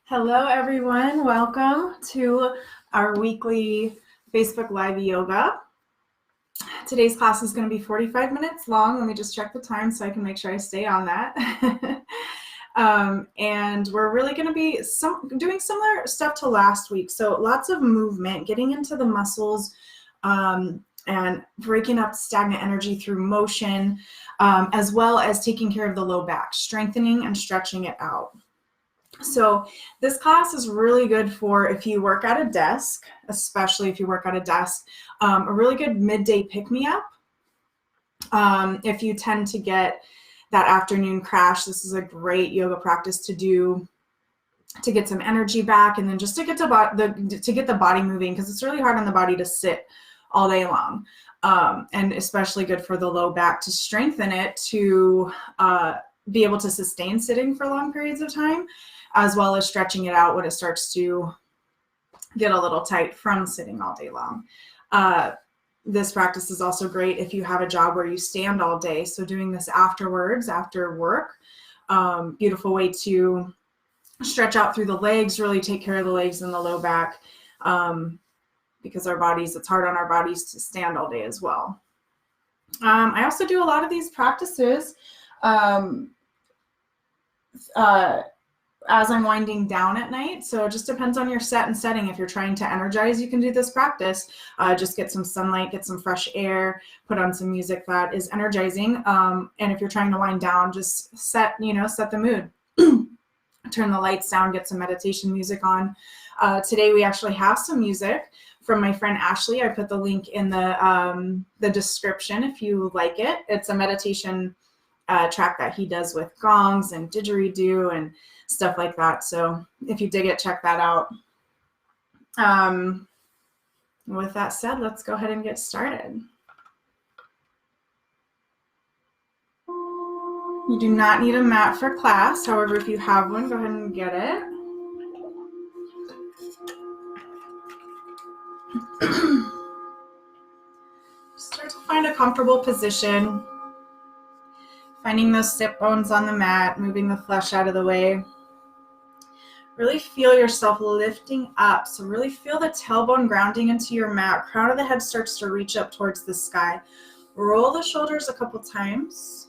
Hello, everyone. Welcome to our weekly Facebook Live yoga. Today's class is going to be 45 minutes long. Let me just check the time so I can make sure I stay on that. And we're really going to be doing similar stuff to last week. So lots of movement, getting into the muscles, and breaking up stagnant energy through motion, as well as taking care of the low back, strengthening and stretching it out. So this class is really good for if you work at a desk, especially if you work at a desk, a really good midday pick-me-up. If you tend to get that afternoon crash, this is a great yoga practice to do to get some energy back, and then just to get the body moving, because it's really hard on the body to sit all day long, and especially good for the low back to strengthen it to be able to sustain sitting for long periods of time, as well as stretching it out when it starts to get a little tight from sitting all day long. This practice is also great if you have a job where you stand all day. So doing this afterwards, after work, beautiful way to stretch out through the legs, really take care of the legs and the low back, because it's hard on our bodies to stand all day as well. I also do a lot of these practices as I'm winding down at night. So it just depends on your set and setting. If you're trying to energize, you can do this practice. Just get some sunlight, get some fresh air, put on some music that is energizing. And if you're trying to wind down, just set the mood. Turn the lights down, get some meditation music on. Today we actually have some music from my friend Ashley. I put the link in the description if you like it. It's a meditation track that he does with gongs and didgeridoo and stuff like that. So if you dig it, check that out. With that said, let's go ahead and get started. You do not need a mat for class. However, if you have one, go ahead and get it. Start to find a comfortable position. Finding those sit bones on the mat, moving the flesh out of the way. Really feel yourself lifting up. So really feel the tailbone grounding into your mat. Crown of the head starts to reach up towards the sky. Roll the shoulders a couple times.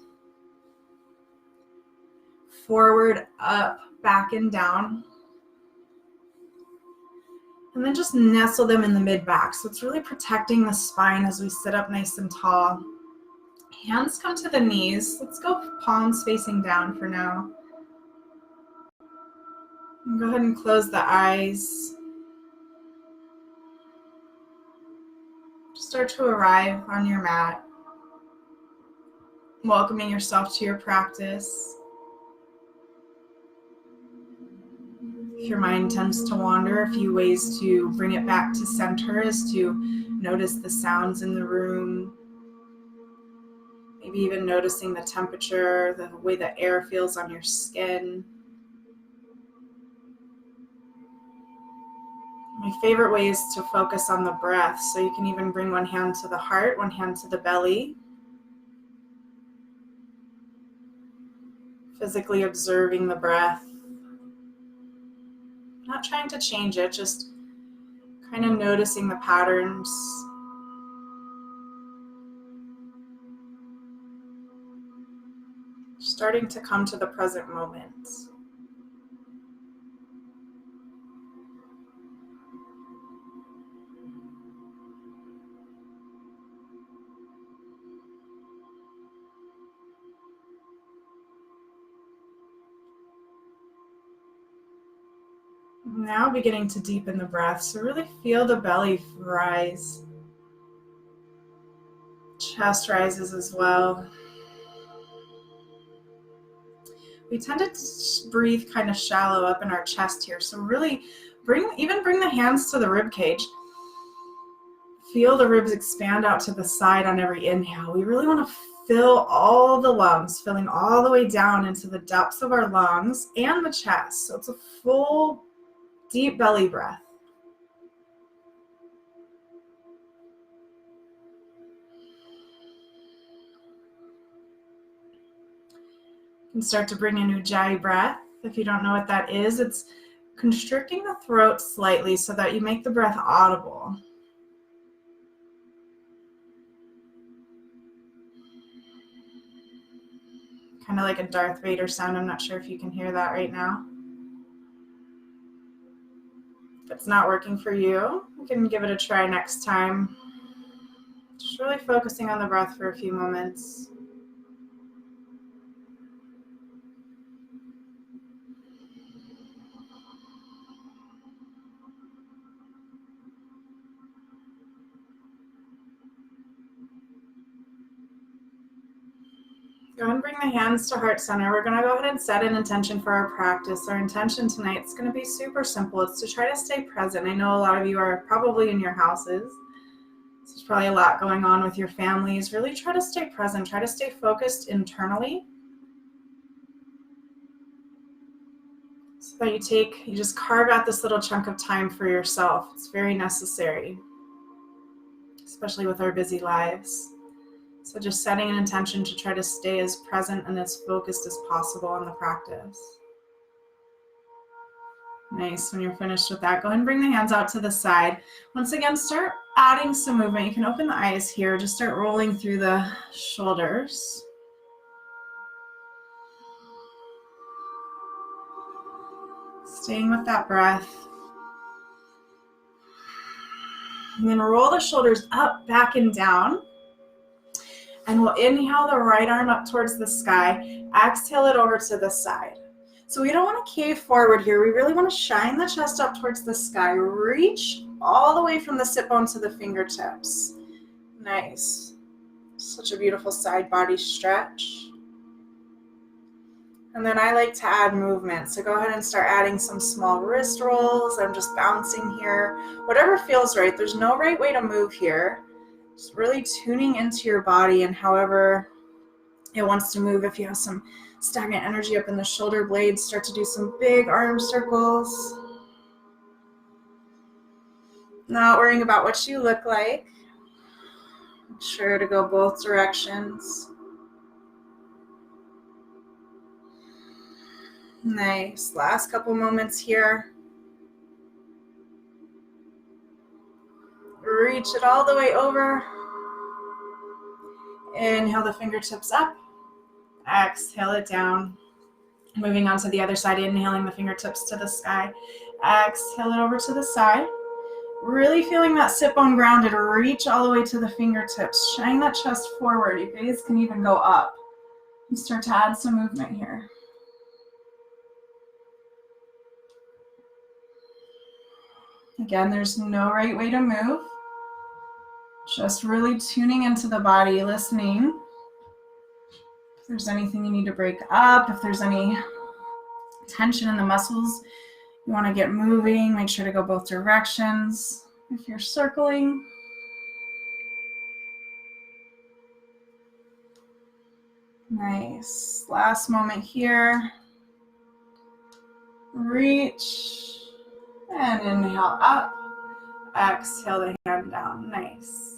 Forward, up, back, and down. And then just nestle them in the mid-back. So it's really protecting the spine as we sit up nice and tall. Hands come to the knees. Let's go palms facing down for now. And go ahead and close the eyes. Start to arrive on your mat. Welcoming yourself to your practice. If your mind tends to wander, a few ways to bring it back to center is to notice the sounds in the room. Maybe even noticing the temperature, the way the air feels on your skin. My favorite way is to focus on the breath. So you can even bring one hand to the heart, one hand to the belly. Physically observing the breath. Not trying to change it, just kind of noticing the patterns. Starting to come to the present moment. Now beginning to deepen the breath, so really feel the belly rise. Chest rises as well. We tend to breathe kind of shallow up in our chest here, so really bring the hands to the rib cage. Feel the ribs expand out to the side on every inhale. We really want to fill all the lungs, filling all the way down into the depths of our lungs and the chest. So it's a full, deep belly breath. You can start to bring in Ujjayi breath. If you don't know what that is, it's constricting the throat slightly so that you make the breath audible. Kind of like a Darth Vader sound. I'm not sure if you can hear that right now. If it's not working for you, you can give it a try next time. Just really focusing on the breath for a few moments. Go ahead and bring the hands to heart center. We're going to go ahead and set an intention for our practice. Our intention tonight is going to be super simple. It's to try to stay present. I know a lot of you are probably in your houses. So there's probably a lot going on with your families. Really try to stay present. Try to stay focused internally. So that you just carve out this little chunk of time for yourself. It's very necessary, especially with our busy lives. So just setting an intention to try to stay as present and as focused as possible on the practice. Nice. When you're finished with that, go ahead and bring the hands out to the side. Once again, start adding some movement. You can open the eyes here. Just start rolling through the shoulders. Staying with that breath. And then roll the shoulders up, back, and down. And we'll inhale the right arm up towards the sky. Exhale it over to the side. So we don't want to cave forward here. We really want to shine the chest up towards the sky. Reach all the way from the sit bone to the fingertips. Nice. Such a beautiful side body stretch. And then I like to add movement. So go ahead and start adding some small wrist rolls. I'm just bouncing here. Whatever feels right. There's no right way to move here. Just really tuning into your body and however it wants to move. If you have some stagnant energy up in the shoulder blades, start to do some big arm circles. Not worrying about what you look like. Make sure to go both directions. Nice. Last couple moments here. Reach it all the way over. Inhale the fingertips up. Exhale it down. Moving on to the other side, inhaling the fingertips to the sky. Exhale it over to the side. Really feeling that sit bone grounded. Reach all the way to the fingertips. Shine that chest forward. You guys can even go up. And start to add some movement here. Again, there's no right way to move. Just really tuning into the body, listening. If there's anything you need to break up, if there's any tension in the muscles, you want to get moving, make sure to go both directions. If you're circling, nice. Last moment here. Reach and inhale up. Exhale the hand down. Nice.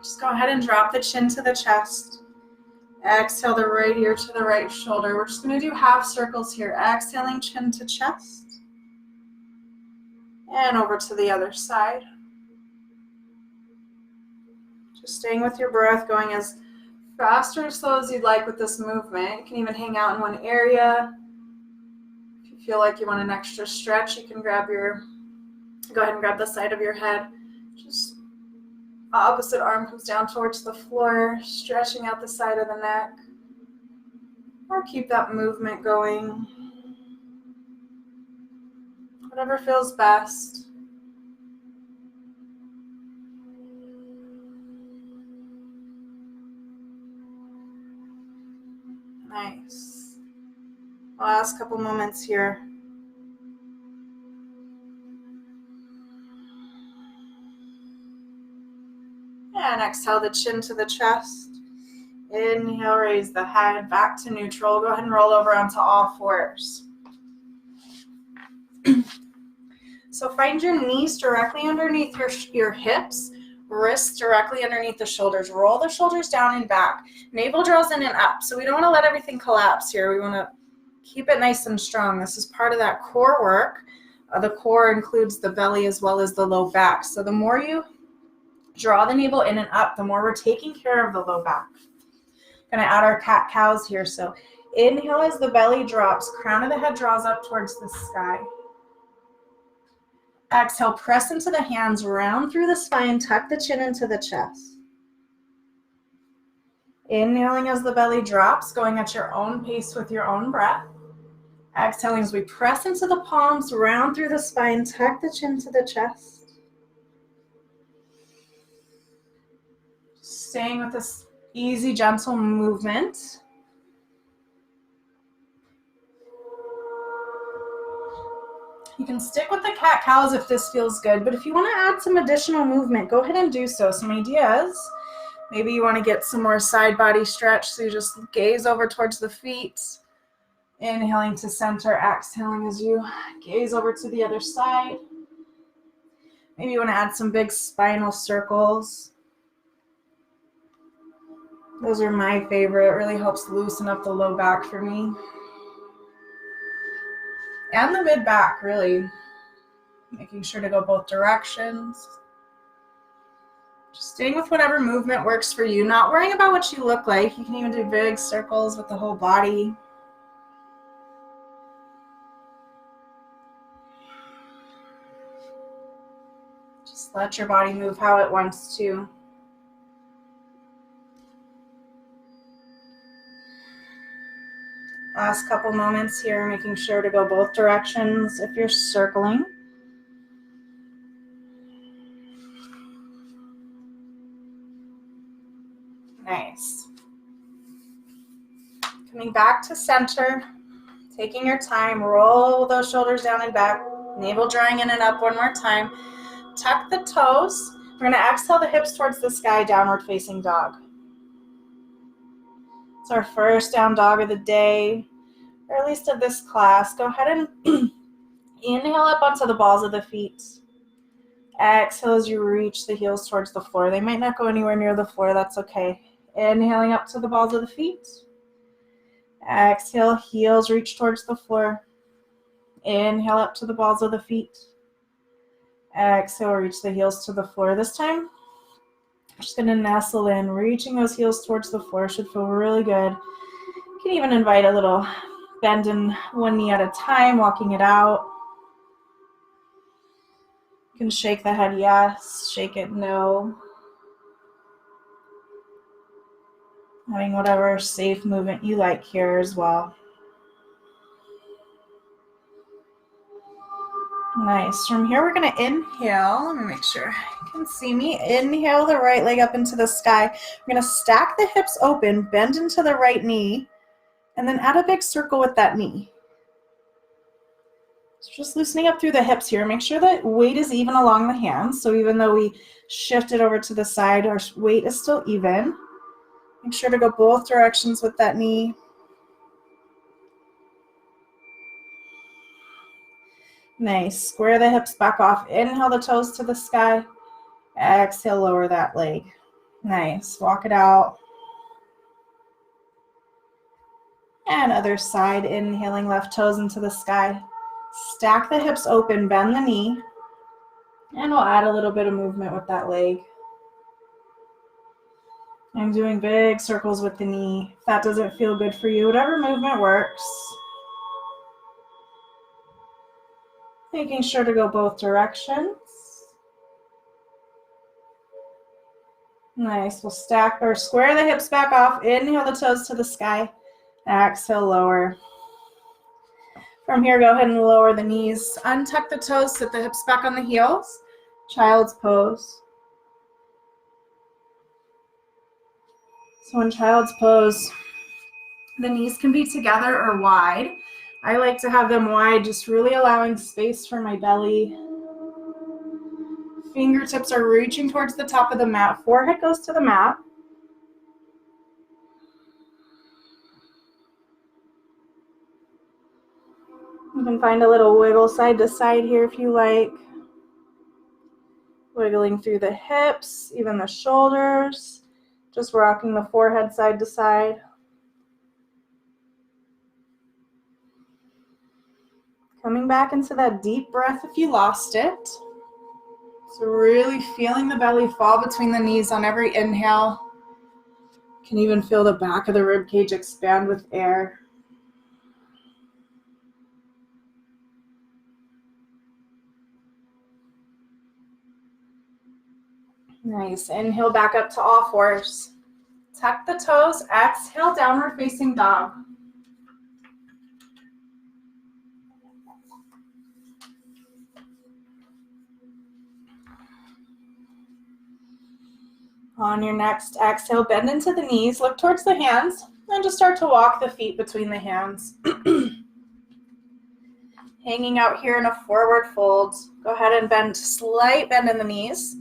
Just go ahead and drop the chin to the chest. Exhale the right ear to the right shoulder. We're just going to do half circles here. Exhaling chin to chest. And over to the other side. Just staying with your breath, going as fast or as slow as you'd like with this movement. You can even hang out in one area. If you feel like you want an extra stretch, you can go ahead and grab the side of your head. Just opposite arm comes down towards the floor, stretching out the side of the neck. Or keep that movement going. Whatever feels best. Nice. Last couple moments here. And exhale the chin to the chest. Inhale, raise the head back to neutral. Go ahead and roll over onto all fours. So find your knees directly underneath your hips, wrists directly underneath the shoulders. Roll the shoulders down and back. Navel draws in and up. So we don't want to let everything collapse here. We want to Keep it nice and strong. This is part of that core work. The core includes the belly as well as the low back. So the more you draw the navel in and up, the more we're taking care of the low back. Going to add our cat-cows here. So inhale as the belly drops, crown of the head draws up towards the sky. Exhale, press into the hands, round through the spine, tuck the chin into the chest. Inhaling as the belly drops, going at your own pace with your own breath. Exhaling as we press into the palms, round through the spine, tuck the chin to the chest. Staying with this easy, gentle movement. You can stick with the cat-cows if this feels good, but if you want to add some additional movement, go ahead and do so. Some ideas. Maybe you want to get some more side body stretch, so you just gaze over towards the feet. Inhaling to center, exhaling as you gaze over to the other side. Maybe you want to add some big spinal circles. Those are my favorite. It really helps loosen up the low back for me. And the mid back, really. Making sure to go both directions. Just staying with whatever movement works for you. Not worrying about what you look like. You can even do big circles with the whole body. Just let your body move how it wants to. Last couple moments here, making sure to go both directions if you're circling. Nice. Coming back to center, taking your time, roll those shoulders down and back, navel drawing in and up one more time. Tuck the toes. We're going to exhale the hips towards the sky, downward facing dog. It's our first down dog of the day, or at least of this class. Go ahead and inhale up onto the balls of the feet. Exhale as you reach the heels towards the floor. They might not go anywhere near the floor, that's okay. Inhaling up to the balls of the feet. Exhale, heels reach towards the floor. Inhale up to the balls of the feet. Exhale, reach the heels to the floor. This time, I'm just going to nestle in, reaching those heels towards the floor. Should feel really good. You can even invite a little bend in one knee at a time, walking it out. You can shake the head yes, shake it no. Having whatever safe movement you like here as well. Nice. From here, we're going to inhale. Let me make sure you can see me. Inhale the right leg up into the sky. We're going to stack the hips open, bend into the right knee, and then add a big circle with that knee. So just loosening up through the hips here. Make sure that weight is even along the hands. So even though we shift it over to the side, our weight is still even. Make sure to go both directions with that knee. Nice. Square the hips back off. Inhale the toes to the sky. Exhale, lower that leg. Nice. Walk it out. And other side. Inhaling left toes into the sky. Stack the hips open. Bend the knee. And we'll add a little bit of movement with that leg. I'm doing big circles with the knee. If that doesn't feel good for you, whatever movement works. Making sure to go both directions. Nice. We'll stack or square the hips back off. Inhale the toes to the sky. Exhale, lower. From here, go ahead and lower the knees. Untuck the toes, sit the hips back on the heels. Child's pose. So in child's pose, the knees can be together or wide. I like to have them wide, just really allowing space for my belly. Fingertips are reaching towards the top of the mat. Forehead goes to the mat. You can find a little wiggle side to side here if you like. Wiggling through the hips, even the shoulders. Just rocking the forehead side to side. Coming back into that deep breath if you lost it. So really feeling the belly fall between the knees on every inhale. You can even feel the back of the rib cage expand with air. Nice. Inhale back up to all fours. Tuck the toes. Exhale, downward facing dog. On your next exhale, bend into the knees, look towards the hands, and just start to walk the feet between the hands. Hanging out here in a forward fold. Go ahead and bend, slight bend in the knees.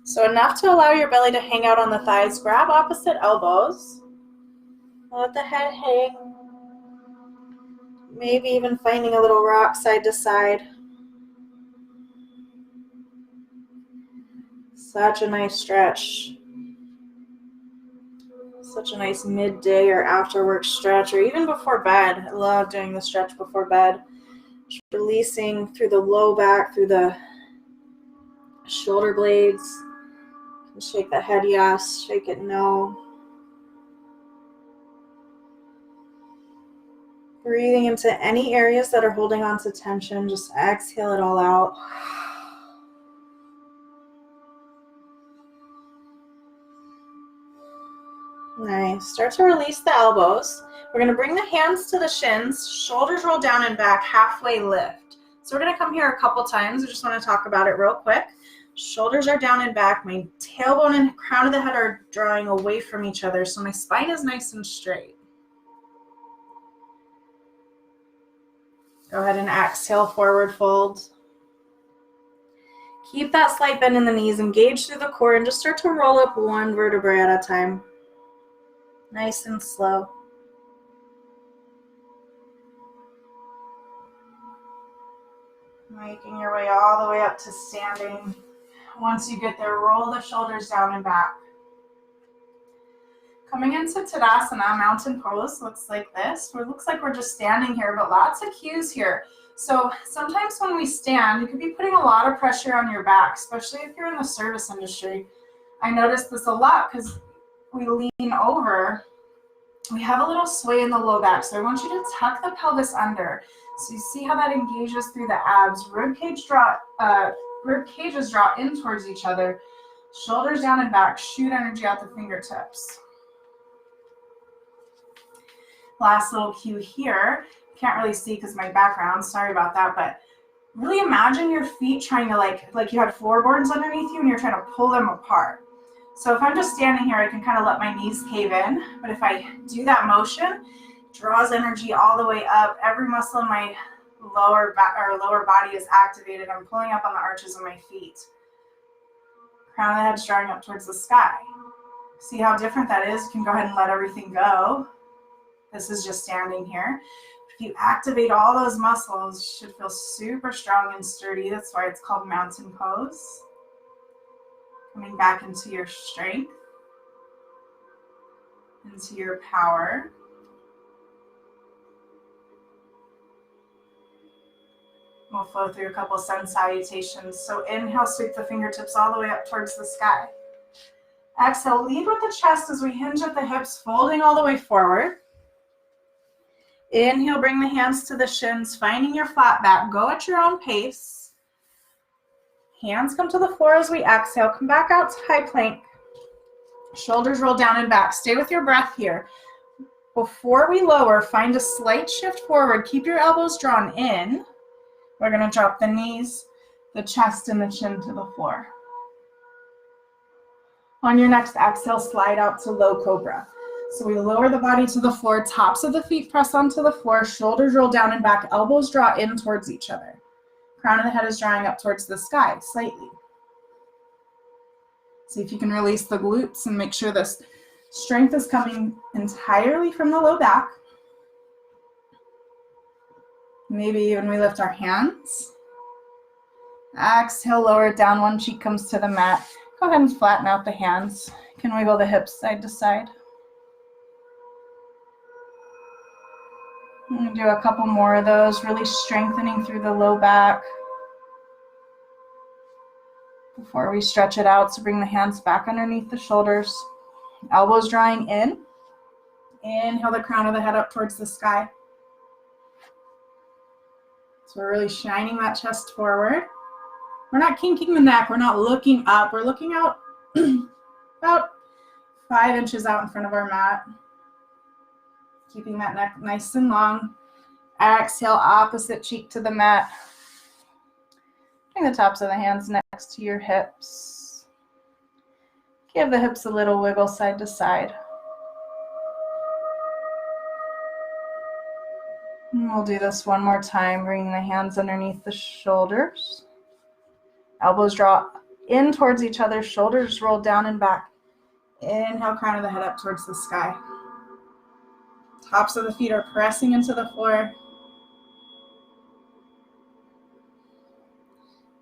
So enough to allow your belly to hang out on the thighs. Grab opposite elbows. Let the head hang. Maybe even finding a little rock side to side. Such a nice stretch. Such a nice midday or after work stretch, or even before bed. I love doing the stretch before bed. Just releasing through the low back, through the shoulder blades. Shake the head yes, shake it no. Breathing into any areas that are holding on to tension, just exhale it all out. Nice. Start to release the elbows. We're going to bring the hands to the shins, shoulders roll down and back, halfway lift. So we're going to come here a couple times. I just want to talk about it real quick. Shoulders are down and back. My tailbone and crown of the head are drawing away from each other, so my spine is nice and straight. Go ahead and exhale, forward fold. Keep that slight bend in the knees, engage through the core, and just start to roll up one vertebrae at a time. Nice and slow. Making your way all the way up to standing. Once you get there, roll the shoulders down and back. Coming into Tadasana, mountain pose, looks like this. It looks like we're just standing here, but lots of cues here. So sometimes when we stand, you could be putting a lot of pressure on your back, especially if you're in the service industry. I notice this a lot because we lean over. We have a little sway in the low back, so I want you to tuck the pelvis under. So you see how that engages through the abs. Rib cages draw in towards each other. Shoulders down and back. Shoot energy out the fingertips. Last little cue here. Can't really see because my background. Sorry about that, but really imagine your feet trying to like you had floorboards underneath you and you're trying to pull them apart. So if I'm just standing here, I can kind of let my knees cave in. But if I do that motion, it draws energy all the way up. Every muscle in my lower body is activated. I'm pulling up on the arches of my feet. Crown of the head's drawing up towards the sky. See how different that is? You can go ahead and let everything go. This is just standing here. If you activate all those muscles, you should feel super strong and sturdy. That's why it's called mountain pose. Coming back into your strength, into your power. We'll flow through a couple sun salutations. So inhale, sweep the fingertips all the way up towards the sky. Exhale, lead with the chest as we hinge at the hips, folding all the way forward. Inhale, bring the hands to the shins, finding your flat back. Go at your own pace. Hands come to the floor as we exhale. Come back out to high plank. Shoulders roll down and back. Stay with your breath here. Before we lower, find a slight shift forward. Keep your elbows drawn in. We're going to drop the knees, the chest, and the chin to the floor. On your next exhale, slide out to low cobra. So we lower the body to the floor. Tops of the feet press onto the floor. Shoulders roll down and back. Elbows draw in towards each other. Crown of the head is drawing up towards the sky slightly. See if you can release the glutes and make sure this strength is coming entirely from the low back. Maybe even we lift our hands. Exhale, lower it down. One cheek comes to the mat. Go ahead and flatten out the hands. You can wiggle the hips side to side. I'm going to do a couple more of those, really strengthening through the low back before we stretch it out. So bring the hands back underneath the shoulders, elbows drawing in. Inhale the crown of the head up towards the sky. So we're really shining that chest forward. We're not kinking the neck. We're not looking up. We're looking out about 5 inches out in front of our mat. Keeping that neck nice and long. Exhale, opposite cheek to the mat. Bring the tops of the hands next to your hips. Give the hips a little wiggle side to side. And we'll do this one more time. Bring the hands underneath the shoulders. Elbows draw in towards each other. Shoulders roll down and back. Inhale, crown of the head up towards the sky. Tops of the feet are pressing into the floor.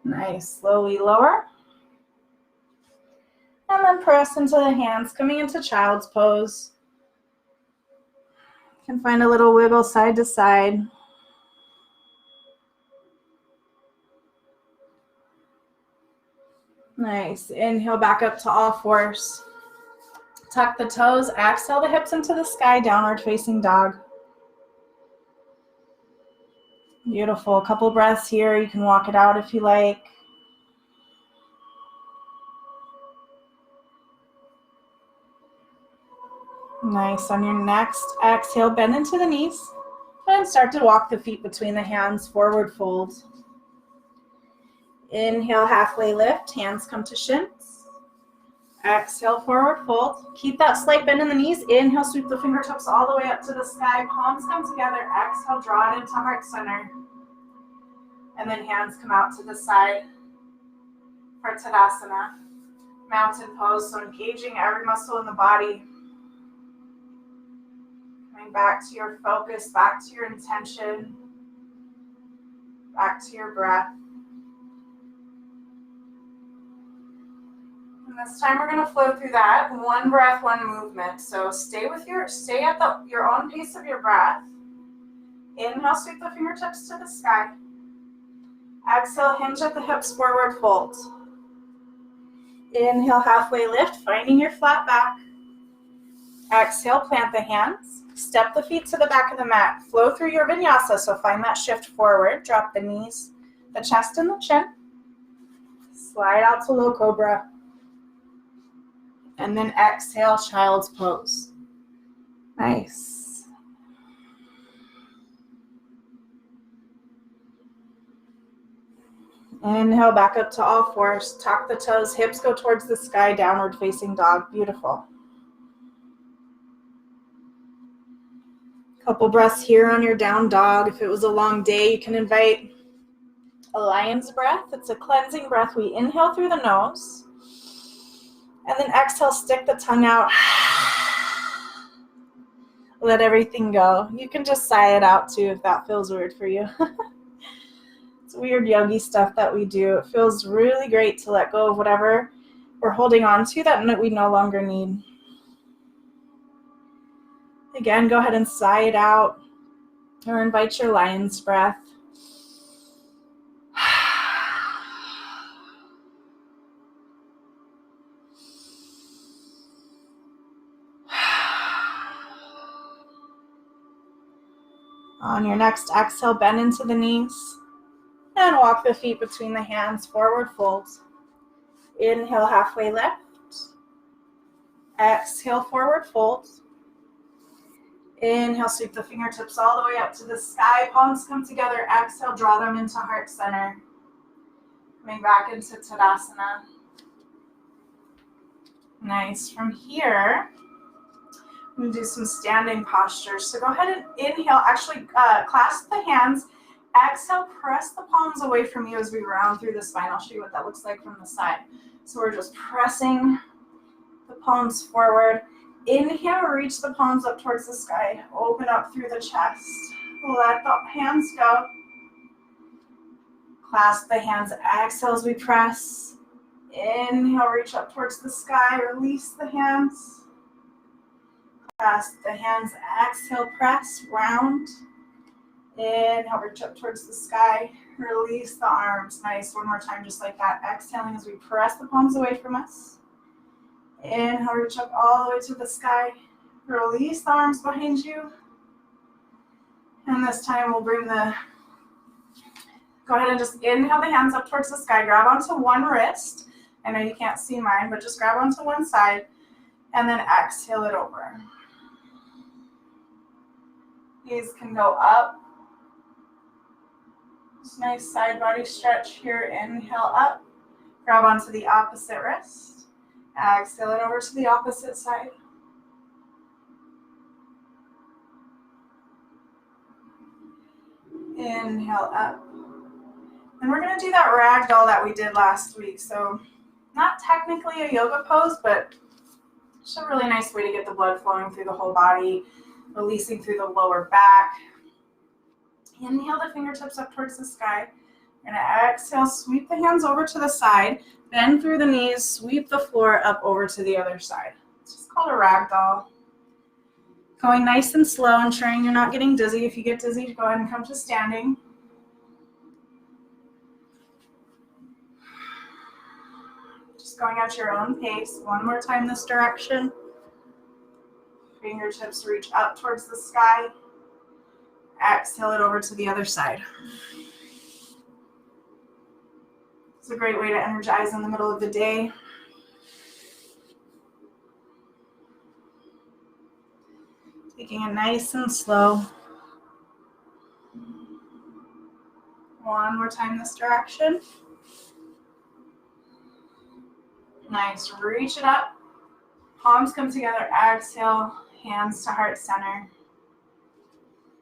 Nice. Slowly lower. And then press into the hands, coming into child's pose. You can find a little wiggle side to side. Nice. Inhale back up to all fours. Tuck the toes. Exhale the hips into the sky, downward facing dog. Beautiful. A couple breaths here. You can walk it out if you like. Nice. On your next exhale, bend into the knees and start to walk the feet between the hands, forward fold. Inhale, halfway lift, hands come to shins. Exhale, forward fold. Keep that slight bend in the knees. Inhale, sweep the fingertips all the way up to the sky. Palms come together. Exhale, draw it into heart center. And then hands come out to the side for Tadasana. Mountain pose, so engaging every muscle in the body. Coming back to your focus, back to your intention, back to your breath. And this time we're going to flow through that. One breath, one movement. So stay at your own pace of your breath. Inhale, sweep the fingertips to the sky. Exhale, hinge at the hips, forward fold. Inhale, halfway lift, finding your flat back. Exhale, plant the hands. Step the feet to the back of the mat. Flow through your vinyasa, so find that shift forward. Drop the knees, the chest, and the chin. Slide out to low cobra. And then exhale, child's pose. Nice. Inhale, back up to all fours. Tuck the toes, hips go towards the sky, downward facing dog. Beautiful. Couple breaths here on your down dog. If it was a long day, you can invite a lion's breath. It's a cleansing breath. We inhale through the nose. And then exhale, stick the tongue out. Let everything go. You can just sigh it out too if that feels weird for you. It's weird yogi stuff that we do. It feels really great to let go of whatever we're holding on to that we no longer need. Again, go ahead and sigh it out or invite your lion's breath. On your next exhale, bend into the knees and walk the feet between the hands, forward fold. Inhale, halfway lift. Exhale, forward fold. Inhale, sweep the fingertips all the way up to the sky. Palms come together. Exhale, draw them into heart center. Coming back into Tadasana. Nice. From here, I'm going to do some standing postures. So go ahead and inhale. Actually, clasp the hands. Exhale, press the palms away from you as we round through the spine. I'll show you what that looks like from the side. So we're just pressing the palms forward. Inhale, reach the palms up towards the sky. Open up through the chest. Let the hands go. Clasp the hands. Exhale as we press. Inhale, reach up towards the sky. Release the hands. Clasp the hands. Exhale, press, round. Inhale, reach up towards the sky. Release the arms. Nice. One more time, just like that. Exhaling as we press the palms away from us. Inhale, reach up all the way to the sky. Release the arms behind you. And this time we'll go ahead and just inhale the hands up towards the sky. Grab onto one wrist. I know you can't see mine, but just grab onto one side. And then exhale it over. These can go up. Just nice side body stretch here. Inhale up. Grab onto the opposite wrist. Exhale it over to the opposite side. Inhale up. And we're going to do that ragdoll that we did last week. So not technically a yoga pose, but it's a really nice way to get the blood flowing through the whole body, releasing through the lower back. Inhale the fingertips up towards the sky. We're going to exhale, sweep the hands over to the side, bend through the knees, sweep the floor up over to the other side. It's just called a ragdoll. Going nice and slow, ensuring you're not getting dizzy. If you get dizzy, go ahead and come to standing. Just going at your own pace. One more time this direction. Fingertips reach up towards the sky. Exhale it over to the other side. It's a great way to energize in the middle of the day. Taking it nice and slow. One more time this direction. Nice, reach it up. Palms come together, exhale, hands to heart center.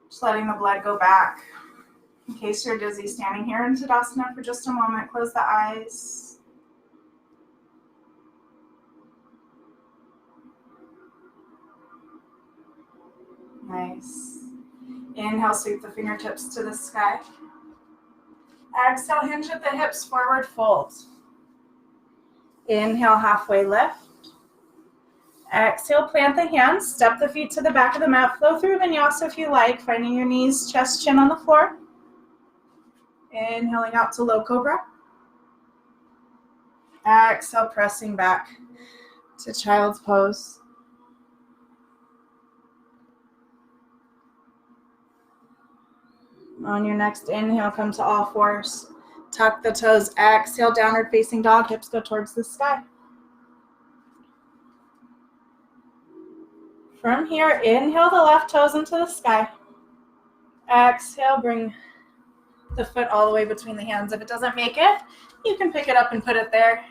Just letting the blood go back. In case you're dizzy, standing here in Tadasana for just a moment, close the eyes. Nice. Inhale, sweep the fingertips to the sky. Exhale, hinge at the hips, forward fold. Inhale, halfway lift. Exhale, plant the hands, step the feet to the back of the mat, flow through Vinyasa if you like, finding your knees, chest, chin on the floor. Inhaling out to low cobra. Exhale, pressing back to child's pose. On your next inhale, come to all fours. Tuck the toes, exhale, downward facing dog, hips go towards the sky. From here, inhale the left toes into the sky. Exhale, bring the foot all the way between the hands. If it doesn't make it, you can pick it up and put it there.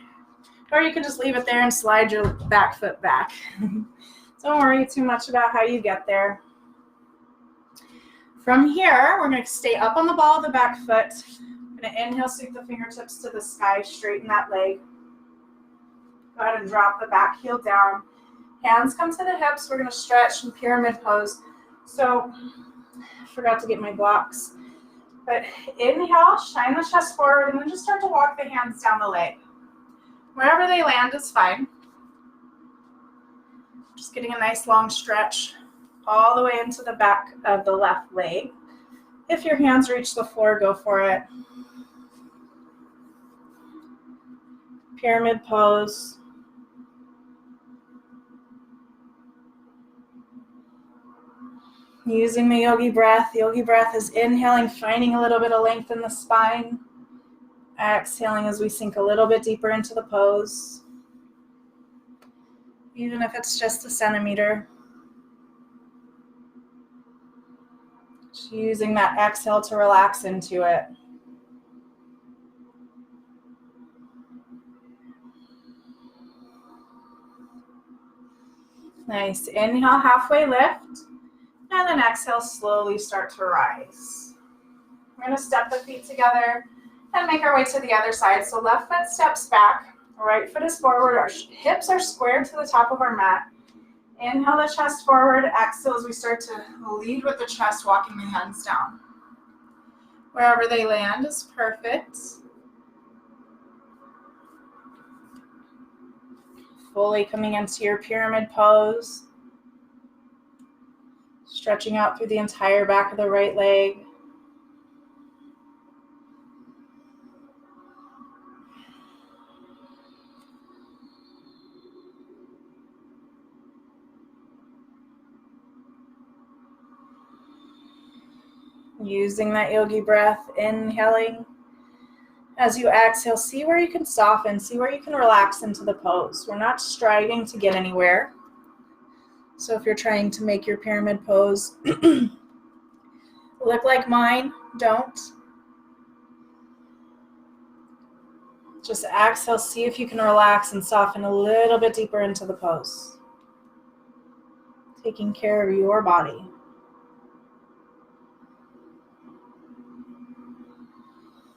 Or you can just leave it there and slide your back foot back. Don't worry too much about how you get there. From here, we're going to stay up on the ball of the back foot. We're going to inhale, sweep the fingertips to the sky, straighten that leg. Go ahead and drop the back heel down. Hands come to the hips. We're going to stretch in pyramid pose. So, I forgot to get my blocks. But inhale, shine the chest forward, and then just start to walk the hands down the leg. Wherever they land is fine. Just getting a nice long stretch all the way into the back of the left leg. If your hands reach the floor, go for it. Pyramid pose. Using the yogi breath. The yogi breath is inhaling, finding a little bit of length in the spine. Exhaling as we sink a little bit deeper into the pose. Even if it's just a centimeter. Just using that exhale to relax into it. Nice. Inhale, halfway lift. And then exhale, slowly start to rise. We're going to step the feet together and make our way to the other side. So left foot steps back, right foot is forward, our hips are squared to the top of our mat. Inhale the chest forward, exhale as we start to lead with the chest, walking the hands down. Wherever they land is perfect. Fully coming into your pyramid pose. Stretching out through the entire back of the right leg. Using that yogi breath, inhaling. As you exhale, see where you can soften, see where you can relax into the pose. We're not striving to get anywhere. So if you're trying to make your pyramid pose look like mine, don't. Just exhale, see if you can relax and soften a little bit deeper into the pose. Taking care of your body.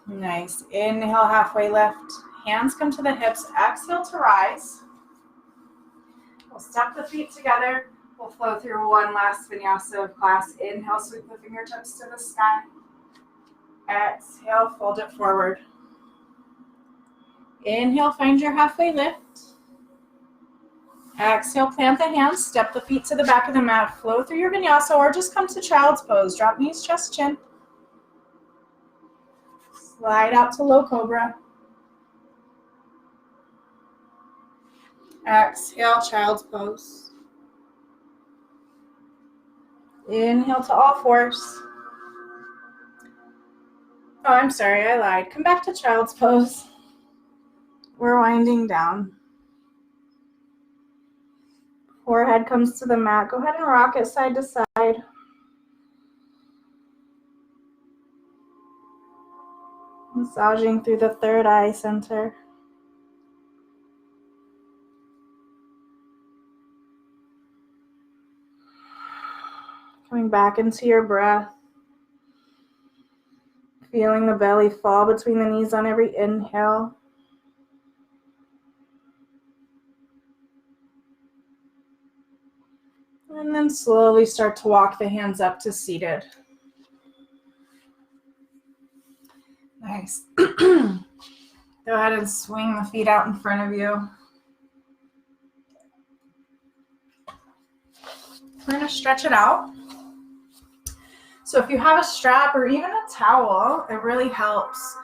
Nice. Inhale, halfway lift. Hands come to the hips. Exhale to rise. We'll step the feet together. We'll flow through one last vinyasa of class. Inhale, sweep the fingertips to the sky. Exhale, fold it forward. Inhale, find your halfway lift. Exhale, plant the hands, step the feet to the back of the mat, flow through your vinyasa, or just come to child's pose. Drop knees, chest, chin. Slide out to low cobra. Exhale, child's pose. Inhale to all fours. Oh, I'm sorry, I lied. Come back to child's pose. We're winding down. Forehead comes to the mat. Go ahead and rock it side to side. Massaging through the third eye center. Coming back into your breath. Feeling the belly fall between the knees on every inhale. And then slowly start to walk the hands up to seated. Nice. Go ahead and swing the feet out in front of you. We're going to stretch it out. So if you have a strap or even a towel, it really helps.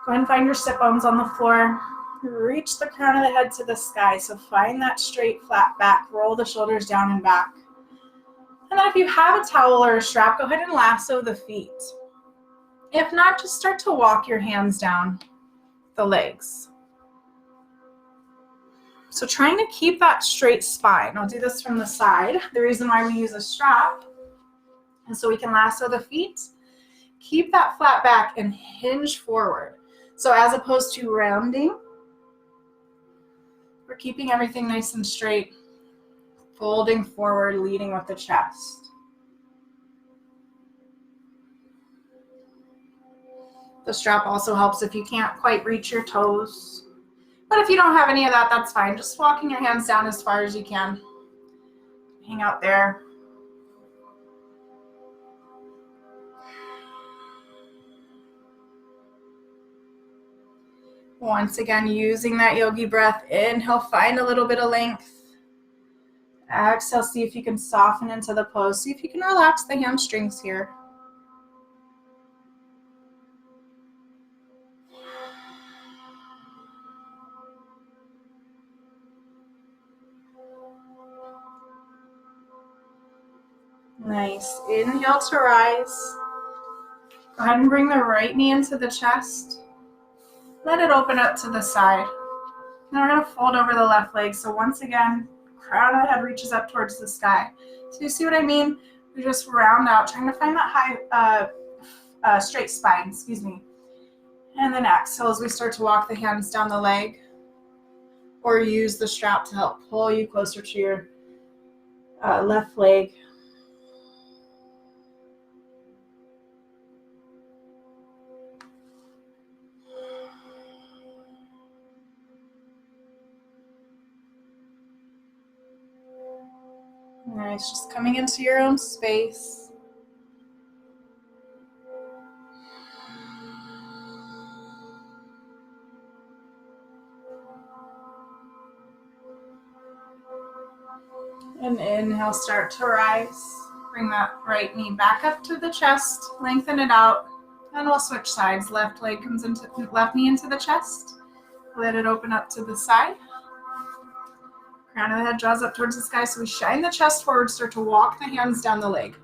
Go ahead and find your sit bones on the floor. Reach the crown of the head to the sky. So find that straight, flat back. Roll the shoulders down and back. And then if you have a towel or a strap, go ahead and lasso the feet. If not, just start to walk your hands down the legs. So trying to keep that straight spine. I'll do this from the side. The reason why we use a strap is so we can lasso the feet, keep that flat back and hinge forward. So as opposed to rounding, we're keeping everything nice and straight, folding forward, leading with the chest. The strap also helps if you can't quite reach your toes. But if you don't have any of that, that's fine. Just walking your hands down as far as you can. Hang out there. Once again, using that yogi breath. Inhale, find a little bit of length. Exhale, see if you can soften into the pose. See if you can relax the hamstrings here. Nice. Inhale to rise. Go ahead and bring the right knee into the chest. Let it open up to the side. Now we're going to fold over the left leg. So once again, crown of the head reaches up towards the sky. So you see what I mean? We just round out, trying to find that high, straight spine, And then exhale as we start to walk the hands down the leg, or use the strap to help pull you closer to your left leg. Nice, just coming into your own space. And inhale, start to rise. Bring that right knee back up to the chest, lengthen it out, and we'll switch sides. Left leg comes into, left knee into the chest. Let it open up to the side. Crown of the head draws up towards the sky, so we shine the chest forward, start to walk the hands down the leg.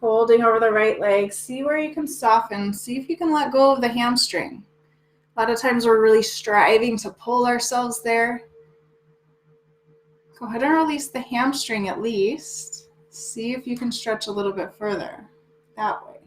Folding over the right leg. See where you can soften. See if you can let go of the hamstring. A lot of times we're really striving to pull ourselves there. Go ahead and release the hamstring at least. See if you can stretch a little bit further that way.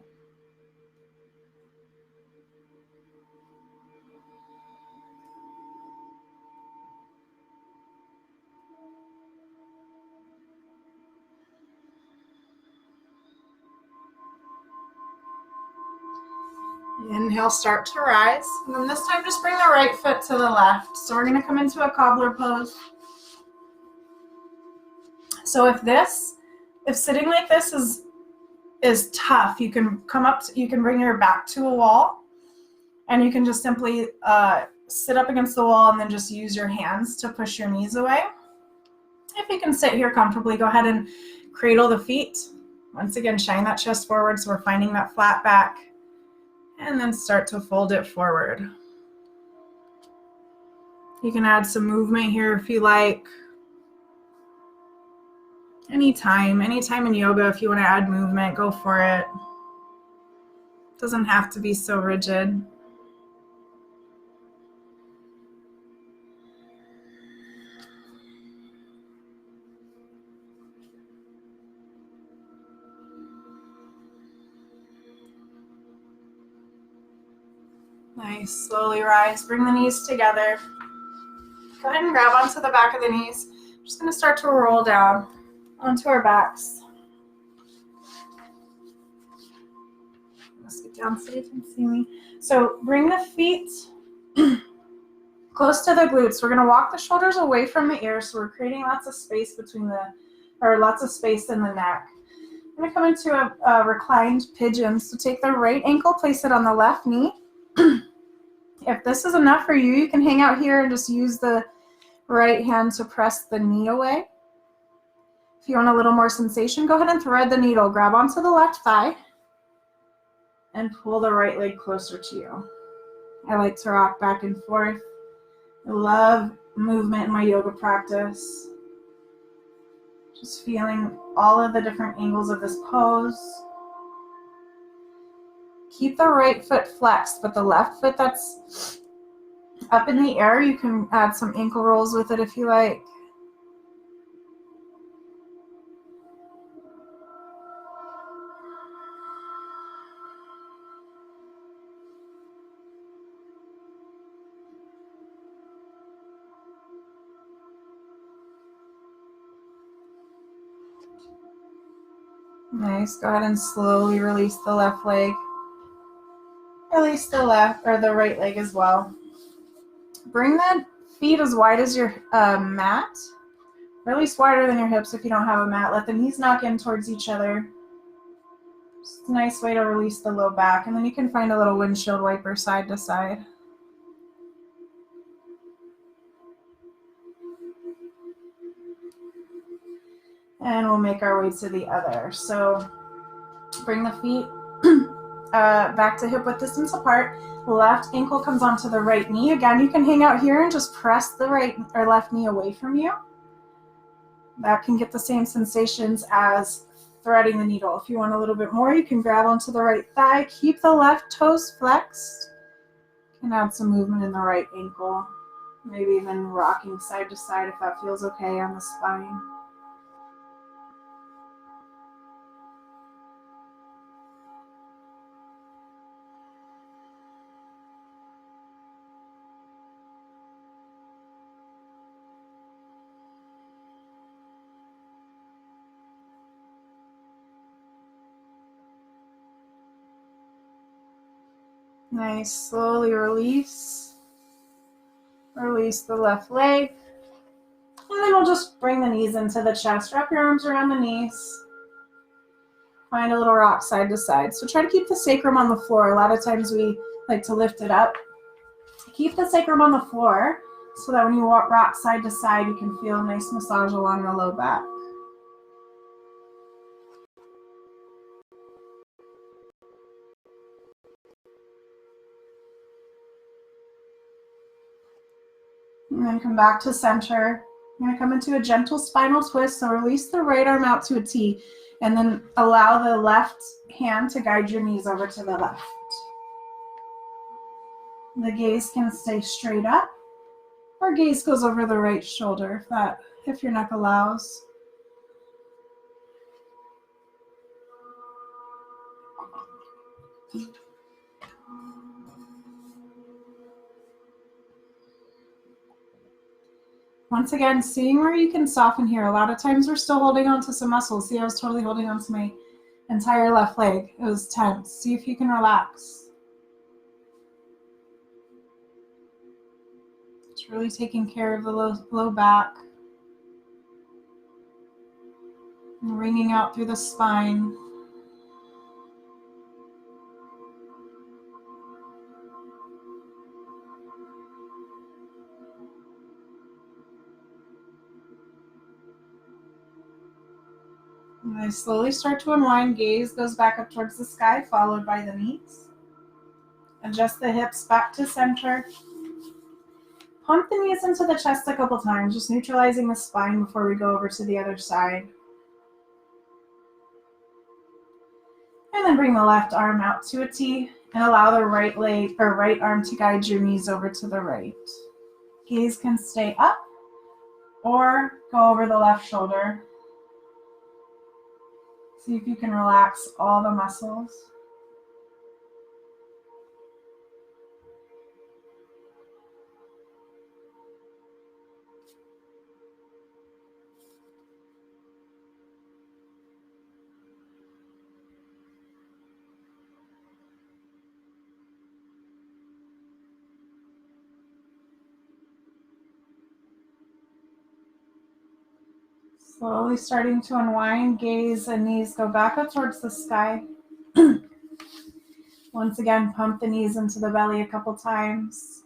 Inhale, start to rise. And then this time just bring the right foot to the left. So we're going to come into a cobbler pose. So if sitting like this is tough, you can come up, you can bring your back to a wall, and you can just simply sit up against the wall and then just use your hands to push your knees away. If you can sit here comfortably, go ahead and cradle the feet. Once again, shine that chest forward so we're finding that flat back, and then start to fold it forward. You can add some movement here if you like. Anytime in yoga, if you want to add movement, go for it. It doesn't have to be so rigid. Nice, slowly rise, bring the knees together. Go ahead and grab onto the back of the knees. I'm just going to start to roll down onto our backs. Let's get down so you can see me. So bring the feet close to the glutes. We're going to walk the shoulders away from the ears, so we're creating lots of space lots of space in the neck. I'm going to come into a reclined pigeon. So take the right ankle, place it on the left knee. If this is enough for you, you can hang out here and just use the right hand to press the knee away. If you want a little more sensation, go ahead and thread the needle. Grab onto the left thigh and pull the right leg closer to you. I like to rock back and forth. I love movement in my yoga practice. Just feeling all of the different angles of this pose. Keep the right foot flexed, but the left foot that's up in the air, you can add some ankle rolls with it if you like. Nice. Go ahead and slowly release the left leg. Release the left or the right leg as well. Bring the feet as wide as your mat. Or at least wider than your hips if you don't have a mat. Let the knees knock in towards each other. Just a nice way to release the low back. And then you can find a little windshield wiper side to side. And we'll make our way to the other. So bring the feet back to hip width distance apart. Left ankle comes onto the right knee. Again, you can hang out here and just press the right or left knee away from you. That can get the same sensations as threading the needle. If you want a little bit more, you can grab onto the right thigh. Keep the left toes flexed. You can add some movement in the right ankle. Maybe even rocking side to side if that feels okay on the spine. Nice, slowly release. Release the left leg. And then we'll just bring the knees into the chest. Wrap your arms around the knees. Find a little rock side to side. So try to keep the sacrum on the floor. A lot of times we like to lift it up. Keep the sacrum on the floor so that when you rock side to side, you can feel a nice massage along the low back. And then come back to center. I'm going to come into a gentle spinal twist. So release the right arm out to a T And then allow the left hand to guide your knees over to the left. The gaze can stay straight up, or gaze goes over the right shoulder if your neck allows. Once again, seeing where you can soften here. A lot of times we're still holding on to some muscles. See, I was totally holding on to my entire left leg. It was tense. See if you can relax. It's really taking care of the low back. And wringing out through the spine. And I slowly start to unwind. Gaze goes back up towards the sky, followed by the knees. Adjust the hips back to center. Pump the knees into the chest a couple times, just neutralizing the spine before we go over to the other side. And then bring the left arm out to a T and allow the right leg or right arm to guide your knees over to the right. Gaze can stay up or go over the left shoulder. See if you can relax all the muscles. Slowly starting to unwind, gaze and knees go back up towards the sky. Once again, pump the knees into the belly a couple times.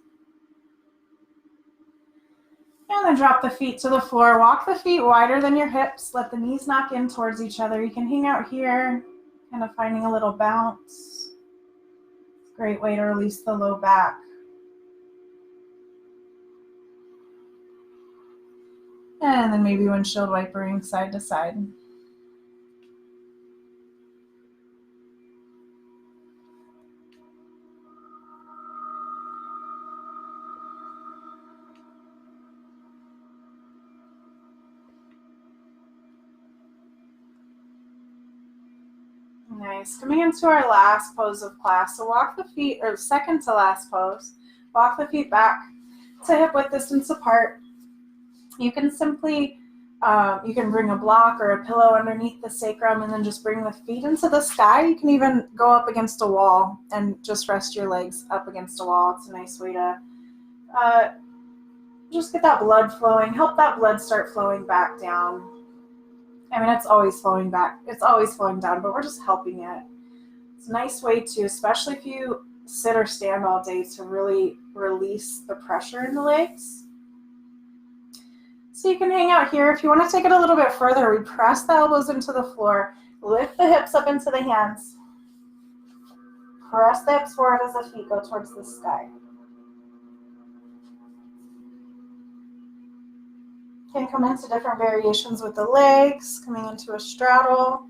And then drop the feet to the floor. Walk the feet wider than your hips. Let the knees knock in towards each other. You can hang out here, kind of finding a little bounce. Great way to release the low back. And then maybe windshield wipering side to side. Nice. Coming into our last pose of class. So walk the feet, or second to last pose, walk the feet back to hip width distance apart. You can simply, you can bring a block or a pillow underneath the sacrum and then just bring the feet into the sky. You can even go up against a wall and just rest your legs up against a wall. It's a nice way to just get that blood flowing, help that blood start flowing back down. I mean, it's always flowing back. It's always flowing down, but we're just helping it. It's a nice way to, especially if you sit or stand all day, to really release the pressure in the legs. So you can hang out here. If you want to take it a little bit further, we press the elbows into the floor, lift the hips up into the hands. Press the hips forward as the feet go towards the sky. Can come into different variations with the legs, coming into a straddle.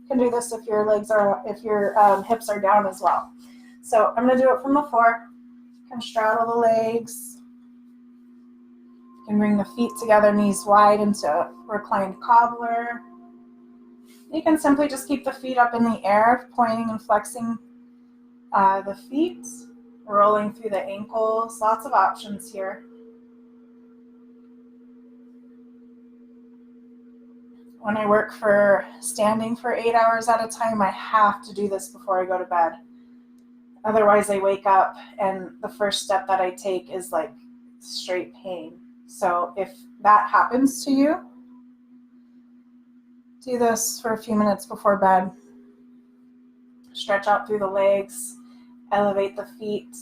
You can do this if your hips are down as well. So I'm going to do it from the floor. You can straddle the legs. You can bring the feet together, knees wide into reclined cobbler. You can simply just keep the feet up in the air, pointing and flexing the feet, rolling through the ankles. Lots of options here. When I work for standing for 8 hours at a time, I have to do this before I go to bed. Otherwise, I wake up and the first step that I take is like straight pain. So if that happens to you, do this for a few minutes before bed. Stretch out through the legs, elevate the feet.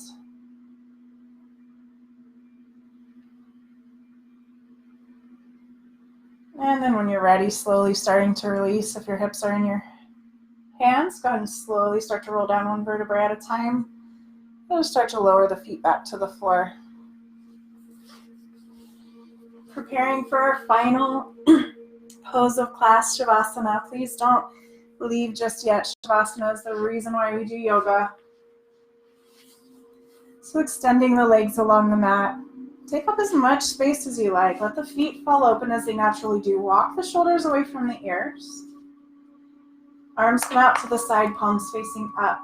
And then when you're ready, slowly starting to release. If your hips are in your hands, go ahead and slowly start to roll down one vertebrae at a time. And start to lower the feet back to the floor. Preparing for our final pose of class, Shavasana. Please don't leave just yet. Shavasana is the reason why we do yoga. So extending the legs along the mat. Take up as much space as you like. Let the feet fall open as they naturally do. Walk the shoulders away from the ears. Arms come out to the side, palms facing up.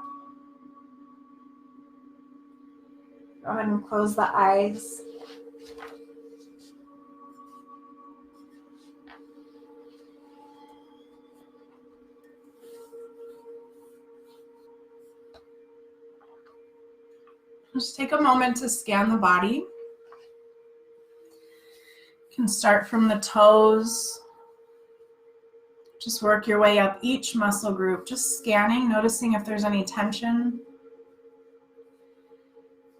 Go ahead and close the eyes. Just take a moment to scan the body. You can start from the toes. Just work your way up each muscle group, just scanning, noticing if there's any tension,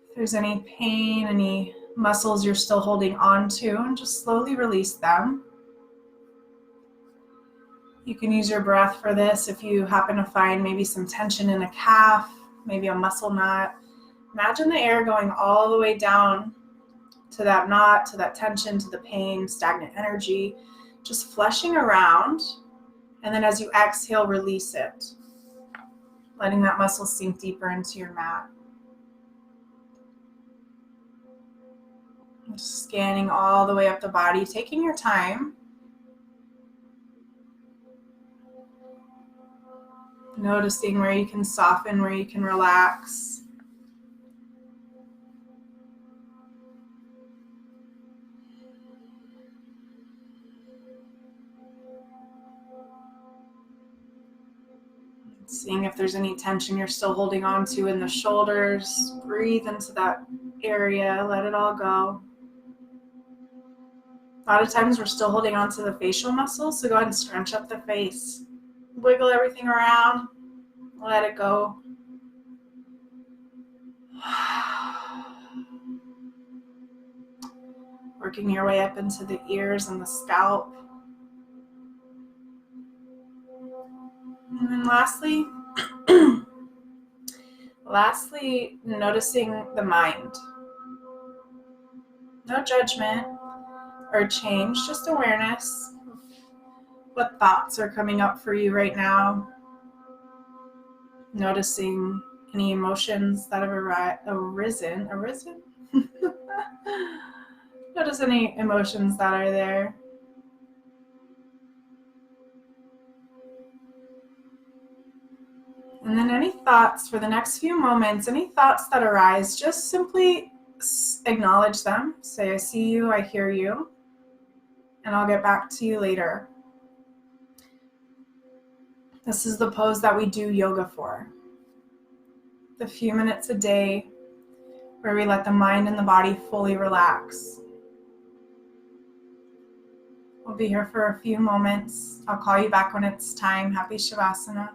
if there's any pain, any muscles you're still holding on to, and just slowly release them. You can use your breath for this if you happen to find maybe some tension in a calf, maybe a muscle knot. Imagine the air going all the way down to that knot, to that tension, to the pain, stagnant energy, just flushing around. And then as you exhale, release it, letting that muscle sink deeper into your mat. Just scanning all the way up the body, taking your time. Noticing where you can soften, where you can relax. Seeing if there's any tension you're still holding on to in the shoulders. Breathe into that area, let it all go. A lot of times we're still holding on to the facial muscles, so go ahead and scrunch up the face. Wiggle everything around, let it go. Working your way up into the ears and the scalp. And then lastly, noticing the mind. No judgment or change, just awareness. What thoughts are coming up for you right now? Noticing any emotions that have arisen? Notice any emotions that are there. And then any thoughts for the next few moments, any thoughts that arise, just simply acknowledge them. Say, I see you, I hear you, and I'll get back to you later. This is the pose that we do yoga for. The few minutes a day where we let the mind and the body fully relax. We'll be here for a few moments. I'll call you back when it's time. Happy Shavasana.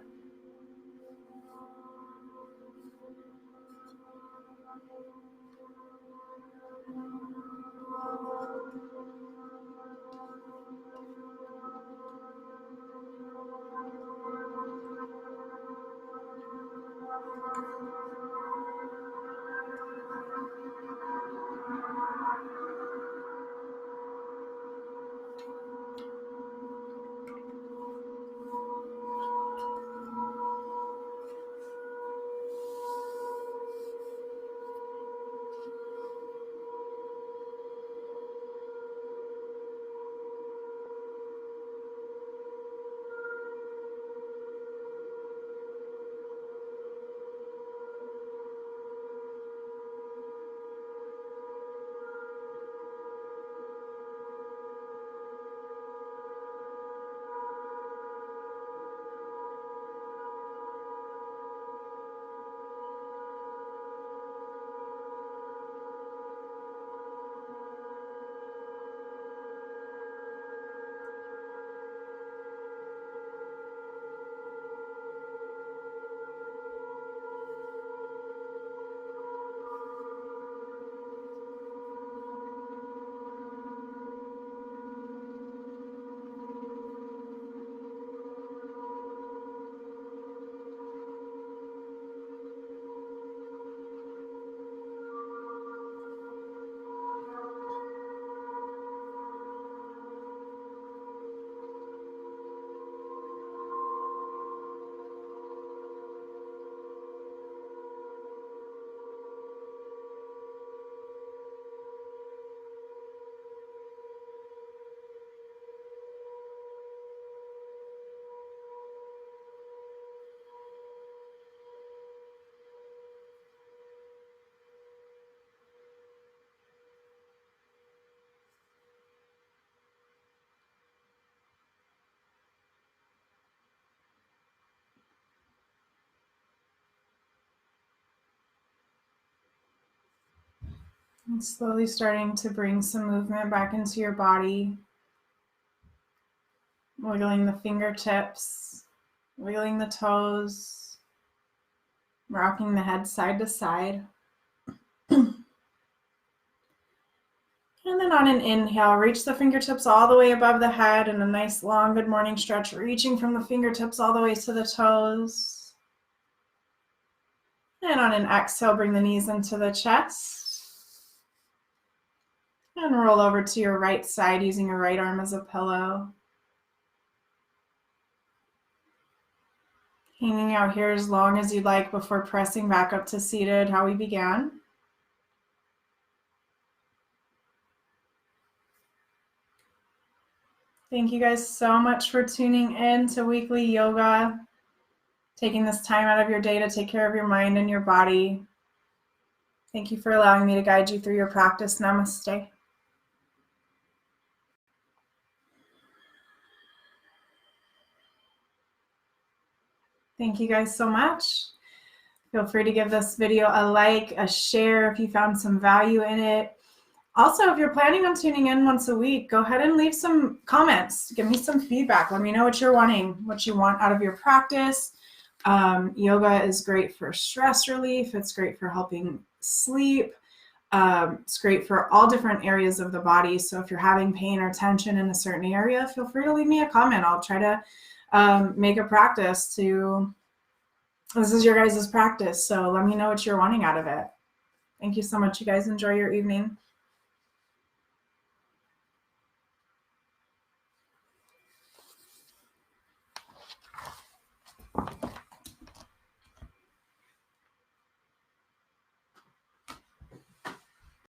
And slowly starting to bring some movement back into your body. Wiggling the fingertips, wiggling the toes, rocking the head side to side. And then on an inhale, reach the fingertips all the way above the head in a nice long good morning stretch, reaching from the fingertips all the way to the toes. And on an exhale, bring the knees into the chest. And roll over to your right side using your right arm as a pillow. Hanging out here as long as you'd like before pressing back up to seated, how we began. Thank you guys so much for tuning in to weekly yoga, taking this time out of your day to take care of your mind and your body. Thank you for allowing me to guide you through your practice. Namaste. Thank you guys so much. Feel free to give this video a like, a share if you found some value in it. Also, if you're planning on tuning in once a week, go ahead and leave some comments. Give me some feedback. Let me know what you're wanting, what you want out of your practice. Yoga is great for stress relief. It's great for helping sleep. It's great for all different areas of the body. So if you're having pain or tension in a certain area, feel free to leave me a comment. I'll try to make a practice to, this is your guys' practice. So let me know what you're wanting out of it. Thank you so much. You guys enjoy your evening.